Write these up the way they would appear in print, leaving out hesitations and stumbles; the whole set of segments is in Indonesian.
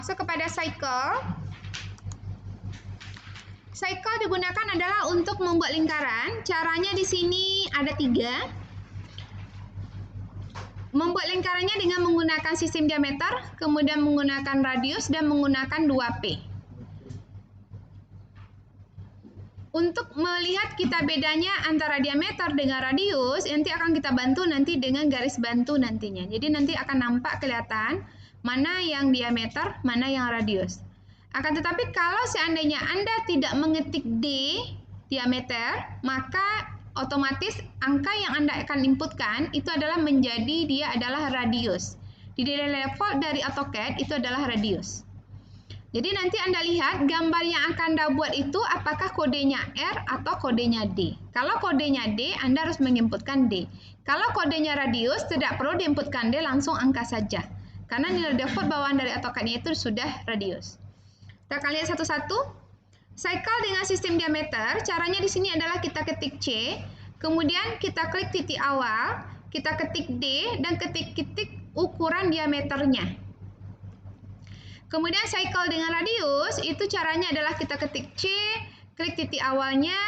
Masuk kepada cycle. Cycle digunakan adalah untuk membuat lingkaran. Caranya di sini ada 3. Membuat lingkarannya dengan menggunakan sistem diameter, kemudian menggunakan radius, dan menggunakan 2P. Untuk melihat kita bedanya antara diameter dengan radius, nanti akan kita bantu nanti dengan garis bantu nantinya. Jadi nanti akan nampak kelihatan mana yang diameter, mana yang radius. Akan tetapi kalau seandainya Anda tidak mengetik D diameter, maka otomatis angka yang Anda akan inputkan itu adalah menjadi dia adalah radius. Di level dari AutoCAD itu adalah radius. Jadi nanti Anda lihat gambar yang akan Anda buat itu apakah kodenya R atau kodenya D. Kalau kodenya D, Anda harus menginputkan D. Kalau kodenya radius, tidak perlu diinputkan D, langsung angka saja. Karena nilai default bawaan dari AutoCAD-nya itu sudah radius. Kita akan lihat satu-satu. Cycle dengan sistem diameter, caranya di sini adalah kita ketik C, kemudian kita klik titik awal, kita ketik D, dan ketik ukuran diameternya. Kemudian cycle dengan radius, itu caranya adalah kita ketik C, klik titik awalnya,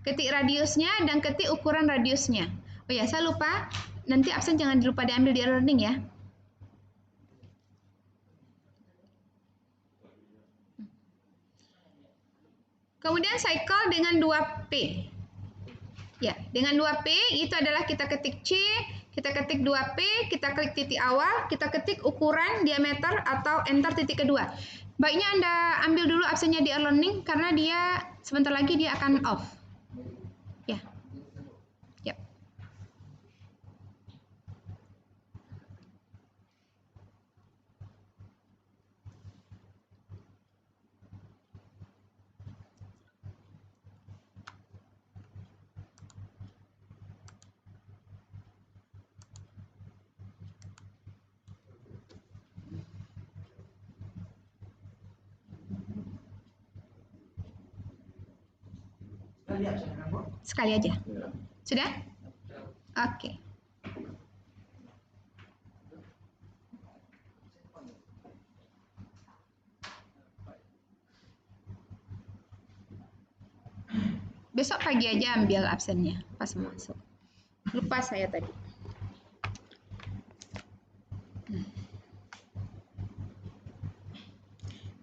ketik radiusnya, dan ketik ukuran radiusnya. Oh ya, saya lupa, nanti absen jangan lupa diambil di e-learning ya. Kemudian cycle dengan 2P. Ya, dengan 2P itu adalah kita ketik C, kita ketik 2P, kita klik titik awal, kita ketik ukuran diameter atau enter titik kedua. Baiknya Anda ambil dulu absennya di e-learning karena dia sebentar lagi dia akan off. Ya. Yap. Sekali aja. Sudah? Oke. Besok pagi aja ambil absennya pas masuk. Lupa saya tadi.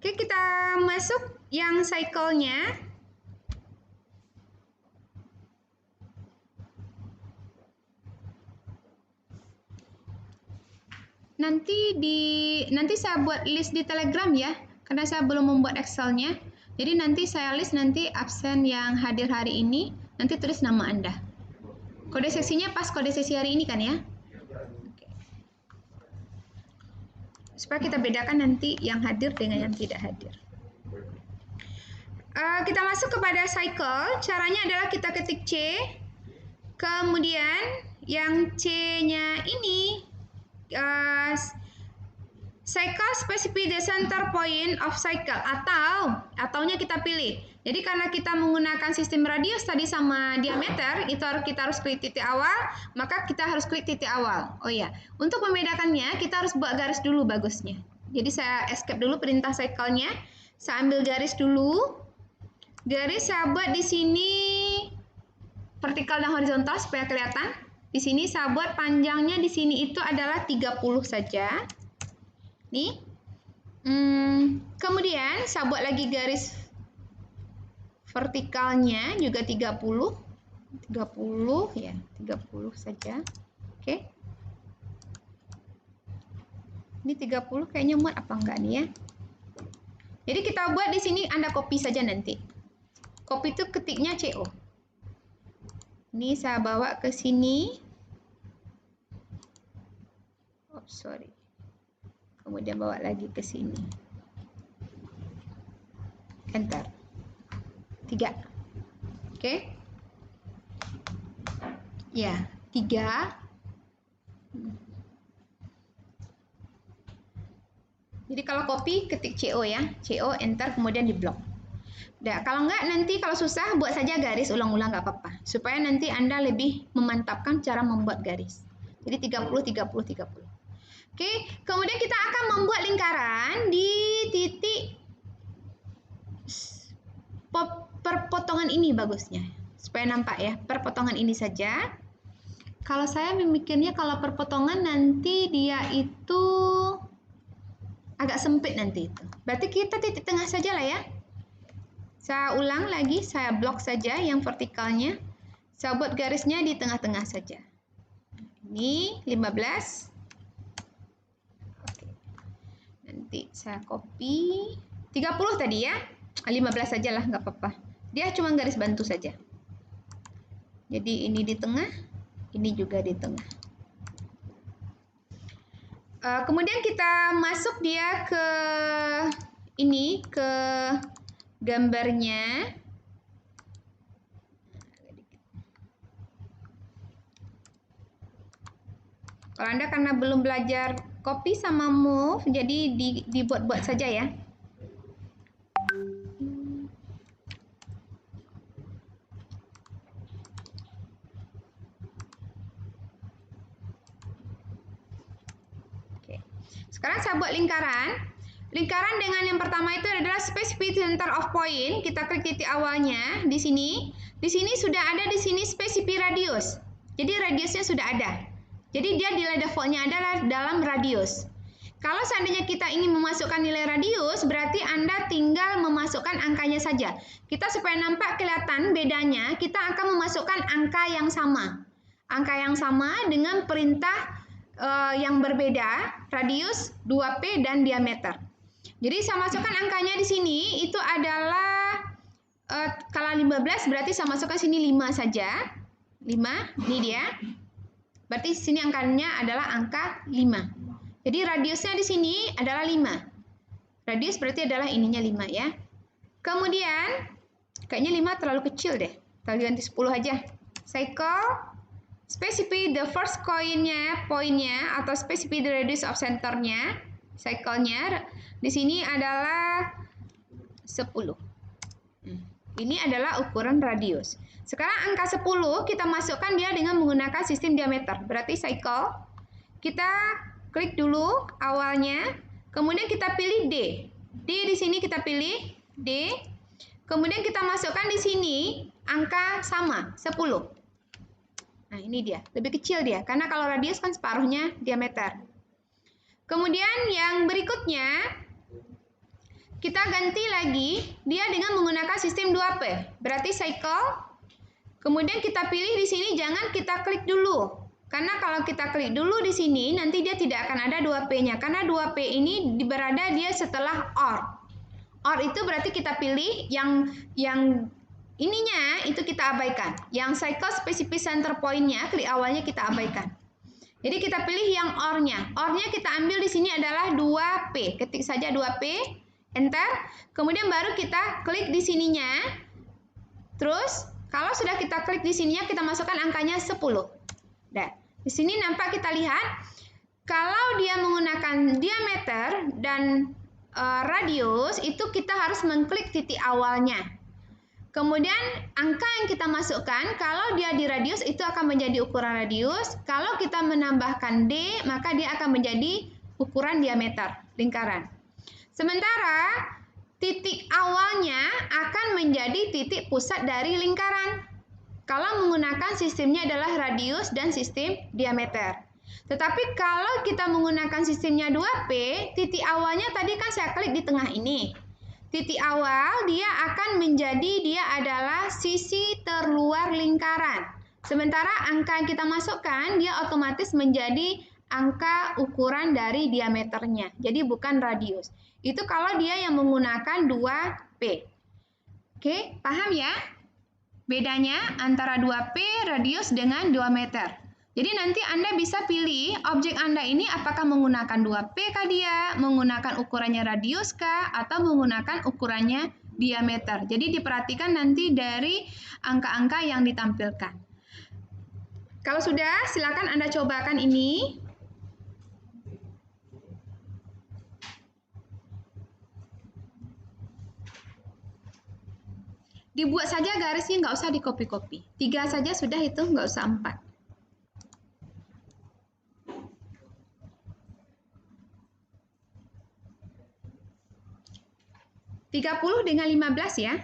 Oke, kita masuk yang cycle-nya. Nanti saya buat list di Telegram ya, karena saya belum membuat Excel-nya. Jadi nanti saya list nanti absen yang hadir hari ini, nanti tulis nama Anda. Kode sesinya pas kode sesi hari ini kan ya? Oke. Supaya kita bedakan nanti yang hadir dengan yang tidak hadir. Kita masuk kepada cycle, caranya adalah kita ketik C, kemudian yang C-nya ini, cycle specify the center point of cycle ataunya kita pilih. Jadi karena kita menggunakan sistem radius tadi sama diameter, itu kita harus klik titik awal, maka kita harus klik titik awal. Oh ya, untuk membedakannya kita harus buat garis dulu bagusnya. Jadi saya escape dulu perintah cycle-nya, saya ambil garis dulu. Garis saya buat di sini vertikal dan horizontal supaya kelihatan. Di sini saya buat panjangnya di sini itu adalah 30 saja. Nih. Kemudian saya buat lagi garis vertikalnya juga 30 ya, 30 saja. Oke. Ini 30 kayaknya muat apa enggak nih ya? Jadi kita buat di sini Anda copy saja nanti. Copy itu ketiknya CO. Ini saya bawa ke sini. Oh, sorry. Kemudian bawa lagi ke sini. Enter. 3. Oke. Ya, 3. Jadi kalau copy ketik CO ya. CO enter kemudian di blok. Nah, kalau enggak nanti kalau susah buat saja garis ulang-ulang nggak apa-apa. Supaya nanti Anda lebih memantapkan cara membuat garis. Jadi 30 30 30. Oke, kemudian kita akan membuat lingkaran di titik perpotongan ini bagusnya. Supaya nampak ya, perpotongan ini saja. Kalau saya memikirnya kalau perpotongan nanti dia itu agak sempit nanti itu. Berarti kita titik tengah saja lah ya. Saya ulang lagi, saya blok saja yang vertikalnya. Saya buat garisnya di tengah-tengah saja. Ini 15. Oke. Nanti saya copy 30 tadi ya. 15 saja lah, nggak apa-apa. Dia cuma garis bantu saja. Jadi ini di tengah, ini juga di tengah. Kemudian kita masuk dia ke ini, ke gambarnya. Kalau Anda karena belum belajar copy sama move, jadi dibuat-buat saja ya. Oke. Sekarang saya buat lingkaran. Lingkaran dengan yang pertama itu adalah specific center of point. Kita klik titik awalnya di sini. Di sini sudah ada di sini specific radius. Jadi radiusnya sudah ada. Jadi dia nilai defaultnya adalah dalam radius. Kalau seandainya kita ingin memasukkan nilai radius, berarti Anda tinggal memasukkan angkanya saja. Kita supaya nampak kelihatan bedanya, kita akan memasukkan angka yang sama. Angka yang sama dengan perintah yang berbeda, radius, 2P, dan diameter. Jadi saya masukkan angkanya di sini, itu adalah, kalau 15 berarti saya masukkan sini 5 saja. 5, ini dia. Berarti di sini angkanya adalah angka 5. Jadi radiusnya di sini adalah 5. Radius berarti adalah ininya 5 ya. Kemudian, kayaknya 5 terlalu kecil deh. Kita ganti 10 aja. Cycle, specify the first poinnya atau specify the radius of centernya, cycle-nya di sini adalah 10. Ini adalah ukuran radius. Sekarang angka 10 kita masukkan dia dengan menggunakan sistem diameter. Berarti cycle, kita klik dulu awalnya, kemudian kita pilih D. D di sini kita pilih D. Kemudian kita masukkan di sini angka sama, 10. Nah, ini dia, lebih kecil dia, karena kalau radius kan separuhnya diameter. Kemudian yang berikutnya, kita ganti lagi dia dengan menggunakan sistem 2P. Berarti cycle, kemudian kita pilih di sini jangan kita klik dulu. Karena kalau kita klik dulu di sini, nanti dia tidak akan ada 2P-nya. Karena 2P ini berada dia setelah OR. OR itu berarti kita pilih yang ininya itu kita abaikan. Yang cycle specific center point-nya, klik awalnya kita abaikan. Jadi kita pilih yang OR-nya. OR-nya kita ambil di sini adalah 2P. Ketik saja 2P, enter. Kemudian baru kita klik di sininya. Terus, kalau sudah kita klik di sininya, kita masukkan angkanya 10. Nah, di sini nampak kita lihat, kalau dia menggunakan diameter dan radius, itu kita harus mengklik titik awalnya. Kemudian angka yang kita masukkan, kalau dia di radius itu akan menjadi ukuran radius. Kalau kita menambahkan D, maka dia akan menjadi ukuran diameter lingkaran. Sementara titik awalnya akan menjadi titik pusat dari lingkaran. Kalau menggunakan sistemnya adalah radius dan sistem diameter. Tetapi kalau kita menggunakan sistemnya 2P, titik awalnya tadi kan saya klik di tengah ini. Titik awal dia akan menjadi dia adalah sisi terluar lingkaran. Sementara angka yang kita masukkan dia otomatis menjadi angka ukuran dari diameternya. Jadi bukan radius. Itu kalau dia yang menggunakan 2P. Oke, paham ya? Bedanya antara 2P radius dengan 2 meter. Jadi nanti Anda bisa pilih objek Anda ini apakah menggunakan 2P kah dia, menggunakan ukurannya radius kah, atau menggunakan ukurannya diameter. Jadi diperhatikan nanti dari angka-angka yang ditampilkan. Kalau sudah, silakan Anda cobakan ini. Dibuat saja garisnya, nggak usah di-copy-copy. 3 saja sudah itu, nggak usah 4. 30 dengan 15 ya.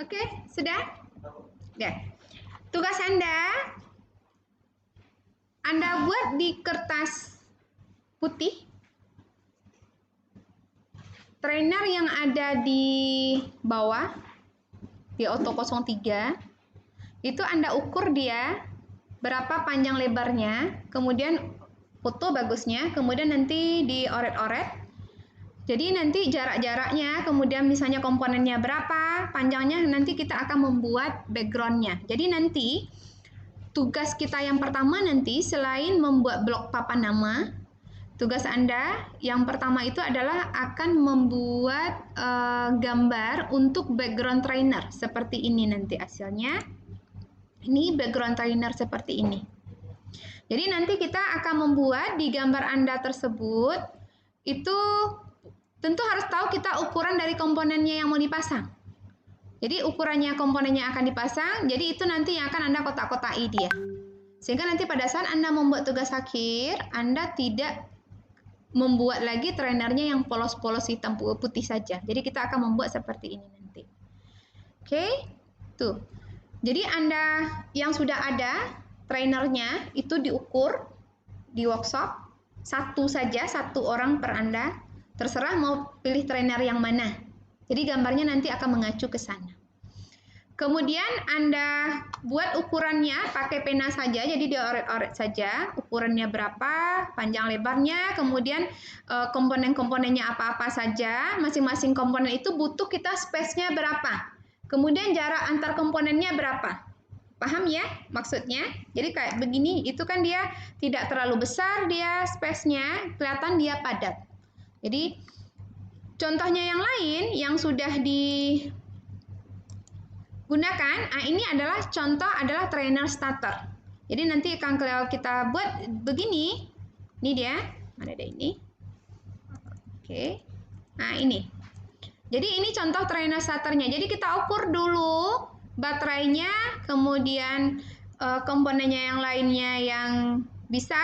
Oke, sudah? Ya. Tugas Anda buat di kertas putih. Trainer yang ada di bawah, di auto 03, itu Anda ukur dia berapa panjang lebarnya, kemudian foto bagusnya, kemudian nanti dioret-oret. Jadi nanti jarak-jaraknya, kemudian misalnya komponennya berapa, panjangnya, nanti kita akan membuat background-nya. Jadi nanti tugas kita yang pertama nanti selain membuat blok papan nama, tugas Anda yang pertama itu adalah akan membuat gambar untuk background trainer seperti ini nanti hasilnya. Ini background trainer seperti ini. Jadi nanti kita akan membuat di gambar Anda tersebut itu tentu harus tahu kita ukuran dari komponennya yang mau dipasang. Jadi ukurannya komponennya akan dipasang, jadi itu nanti yang akan Anda kotak-kotai dia. Sehingga nanti pada saat Anda membuat tugas akhir, Anda tidak membuat lagi trainernya yang polos-polos hitam putih saja. Jadi kita akan membuat seperti ini nanti. Oke, tuh. Jadi Anda yang sudah ada trainernya itu diukur di workshop, satu saja, satu orang per Anda. Terserah mau pilih trainer yang mana. Jadi gambarnya nanti akan mengacu ke sana. Kemudian Anda buat ukurannya pakai pena saja, jadi dioret-oret saja. Ukurannya berapa, panjang lebarnya, kemudian komponen-komponennya apa-apa saja. Masing-masing komponen itu butuh kita space-nya berapa. Kemudian jarak antar komponennya berapa. Paham ya maksudnya? Jadi kayak begini, itu kan dia tidak terlalu besar, dia space-nya, kelihatan dia padat. Jadi contohnya yang lain yang sudah digunakan, ini adalah contoh adalah trainer starter. Jadi nanti akan kita buat begini. Ini dia, ada ini. Oke. Nah, ini. Jadi ini contoh trainer starternya. Jadi kita ukur dulu baterainya, kemudian komponennya yang lainnya yang bisa,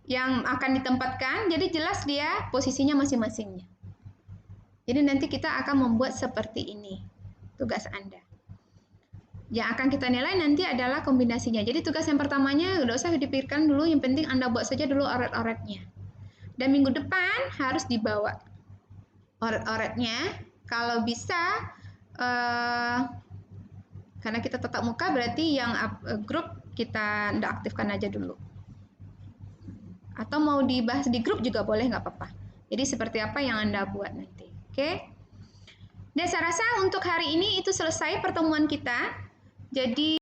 yang akan ditempatkan. Jadi jelas dia posisinya masing-masingnya. Jadi nanti kita akan membuat seperti ini tugas Anda. Yang akan kita nilai nanti adalah kombinasinya. Jadi tugas yang pertamanya udah usah dipikirkan dulu, yang penting Anda buat saja dulu oret-oretnya. Dan minggu depan harus dibawa oret-oretnya. Kalau bisa, karena kita tetap muka berarti yang grup kita nggak aktifkan aja dulu. Atau mau dibahas di grup juga boleh, nggak apa-apa. Jadi seperti apa yang Anda buat nanti. Oke. Dan saya rasa untuk hari ini itu selesai pertemuan kita. Jadi